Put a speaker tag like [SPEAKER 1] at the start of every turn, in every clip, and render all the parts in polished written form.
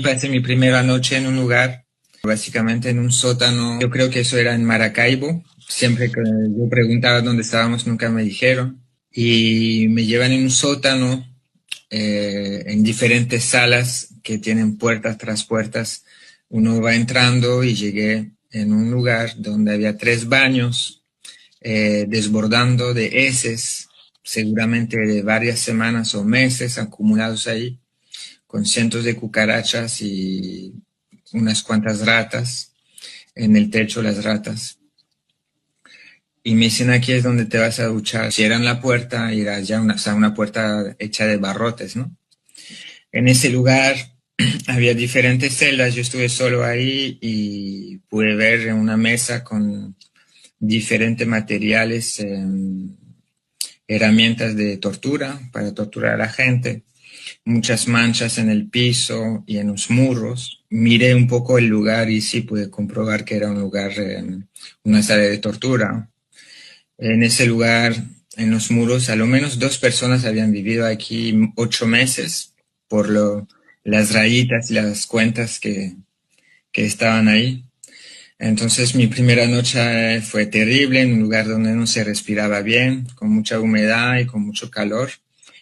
[SPEAKER 1] Pasé mi primera noche en un lugar, básicamente en un sótano. Yo creo que eso era en Maracaibo. Siempre que yo preguntaba dónde estábamos, nunca me dijeron. Y me llevan en un sótano, en diferentes salas que tienen puertas tras puertas. Uno va entrando y llegué en un lugar donde había 3 baños, desbordando de heces, seguramente de varias semanas o meses acumulados ahí, con cientos de cucarachas y unas cuantas ratas, en el techo las ratas. Y me dicen, aquí es donde te vas a duchar. Cierran la puerta y era ya una, o sea, una puerta hecha de barrotes, ¿no? En ese lugar había diferentes celdas, yo estuve solo ahí y pude ver en una mesa con diferentes materiales, herramientas de tortura para torturar a la gente, muchas manchas en el piso y en los muros. Miré un poco el lugar y sí pude comprobar que era un lugar, una sala de tortura. En ese lugar, en los muros, a lo menos 2 personas habían vivido aquí 8 meses por las rayitas y las cuentas que estaban ahí. Entonces mi primera noche fue terrible en un lugar donde no se respiraba bien, con mucha humedad y con mucho calor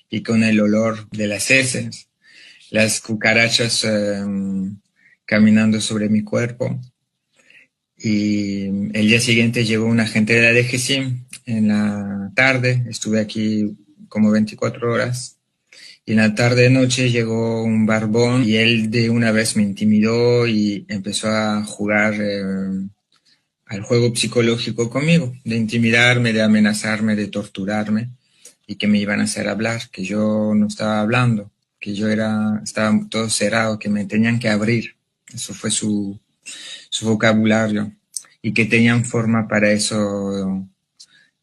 [SPEAKER 1] y con el olor de las heces, las cucarachas caminando sobre mi cuerpo. Y el día siguiente llegó un agente de la DGCIM en la tarde, estuve aquí como 24 horas. Y en la tarde-noche llegó un barbón y él de una vez me intimidó y empezó a jugar al juego psicológico conmigo, de intimidarme, de amenazarme, de torturarme y que me iban a hacer hablar, que yo no estaba hablando, que estaba todo cerrado, que me tenían que abrir. Eso fue su vocabulario y que tenían forma para eso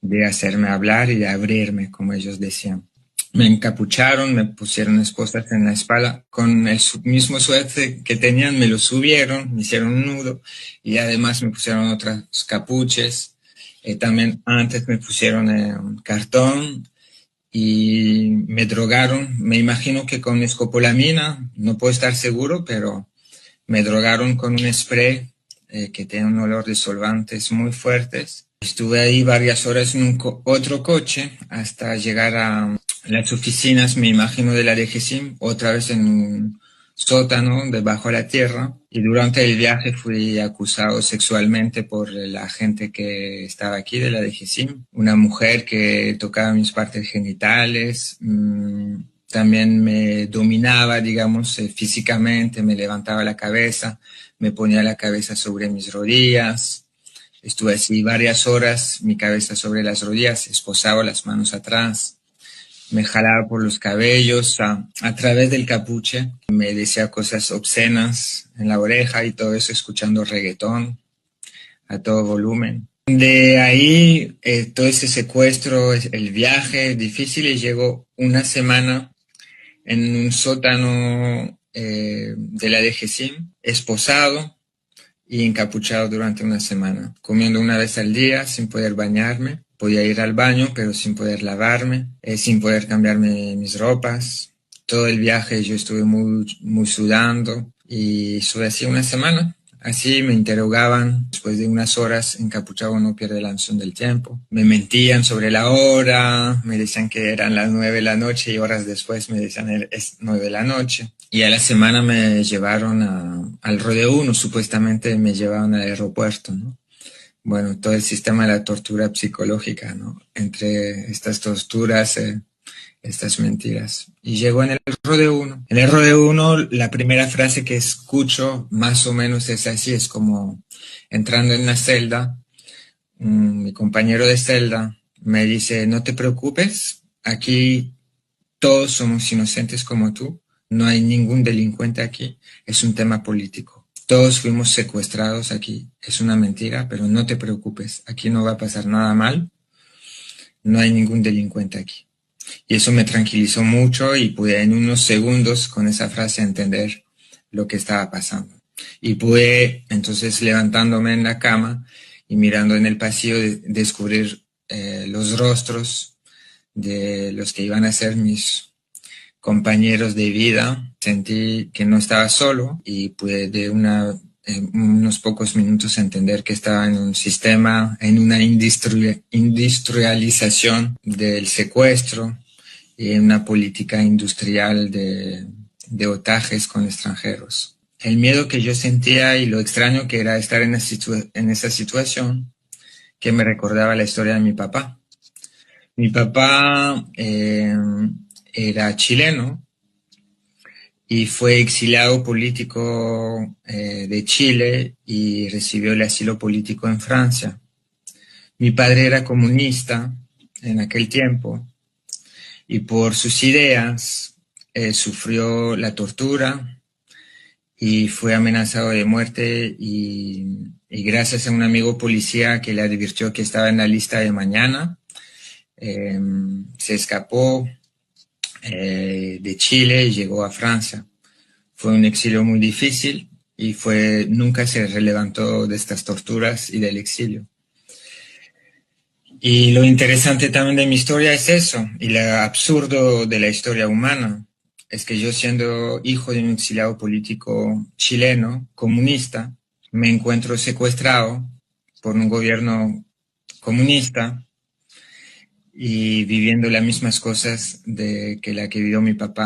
[SPEAKER 1] de hacerme hablar y de abrirme, como ellos decían. Me encapucharon, me pusieron esposas en la espalda, con el mismo suéter que tenían, me lo subieron, me hicieron un nudo y además me pusieron otras capuches. También antes me pusieron un cartón y me drogaron, me imagino que con escopolamina, no puedo estar seguro, pero me drogaron con un spray que tiene un olor de solvantes muy fuertes. Estuve ahí varias horas en otro coche hasta llegar a las oficinas, me imagino, de la DGCIM, otra vez en un sótano debajo de la tierra. Y durante el viaje fui acusado sexualmente por la gente que estaba aquí de la DGCIM. Una mujer que tocaba mis partes genitales, también me dominaba, digamos, físicamente, me levantaba la cabeza, me ponía la cabeza sobre mis rodillas. Estuve así varias horas, mi cabeza sobre las rodillas, esposado, las manos atrás. Me jalaba por los cabellos, a través del capuche. Me decía cosas obscenas en la oreja y todo eso escuchando reggaetón a todo volumen. De ahí, todo ese secuestro, el viaje difícil, y llegó una semana en un sótano de la DGCIM, esposado y encapuchado durante una semana, comiendo una vez al día sin poder bañarme. Podía ir al baño, pero sin poder lavarme, sin poder cambiarme mis ropas. Todo el viaje yo estuve muy sudando y estuve así una semana. Así me interrogaban, después de unas horas, encapuchado no pierde la noción del tiempo. Me mentían sobre la hora, me decían que eran las 9 de la noche y horas después me decían es 9 de la noche. Y a la semana me llevaron al Rodeo 1, supuestamente me llevaron al aeropuerto, ¿no? Bueno, todo el sistema de la tortura psicológica, ¿no? Entre estas torturas, estas mentiras. Y llegó en el Rodeo 1. En el Rodeo 1, la primera frase que escucho, más o menos es así, es como entrando en una celda, mi compañero de celda me dice, no te preocupes, aquí todos somos inocentes como tú, no hay ningún delincuente aquí, es un tema político. Todos fuimos secuestrados aquí, es una mentira, pero no te preocupes, aquí no va a pasar nada mal, no hay ningún delincuente aquí. Y eso me tranquilizó mucho y pude en unos segundos con esa frase entender lo que estaba pasando. Y pude entonces levantándome en la cama y mirando en el pasillo descubrir los rostros de los que iban a ser mis compañeros de vida. Sentí que no estaba solo y pude en unos pocos minutos entender que estaba en un sistema, en una industrialización del secuestro y en una política industrial de otajes con extranjeros. El miedo que yo sentía y lo extraño que era estar en esa situación que me recordaba la historia de mi papá. Mi papá era chileno y fue exiliado político de Chile y recibió el asilo político en Francia. Mi padre era comunista en aquel tiempo y por sus ideas sufrió la tortura y fue amenazado de muerte y gracias a un amigo policía que le advirtió que estaba en la lista de mañana, se escapó de Chile y llegó a Francia. Fue un exilio muy difícil y nunca se relevantó de estas torturas y del exilio. Y lo interesante también de mi historia es eso, y lo absurdo de la historia humana, es que yo siendo hijo de un exiliado político chileno, comunista, me encuentro secuestrado por un gobierno comunista y viviendo las mismas cosas que la que vivió mi papá.